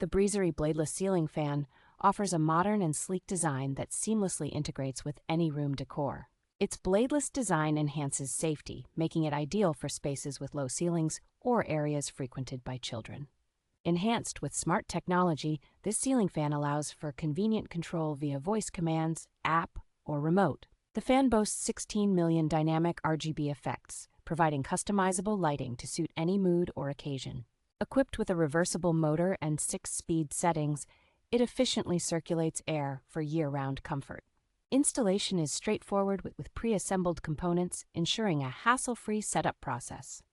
The Breezary Bladeless Ceiling Fan offers a modern and sleek design that seamlessly integrates with any room decor. Its bladeless design enhances safety, making it ideal for spaces with low ceilings or areas frequented by children. Enhanced with smart technology, this ceiling fan allows for convenient control via voice commands, app, or remote. The fan boasts 16 million dynamic RGB effects, providing customizable lighting to suit any mood or occasion. Equipped with a reversible motor and 6-speed settings, it efficiently circulates air for year-round comfort. Installation is straightforward with pre-assembled components, ensuring a hassle-free setup process.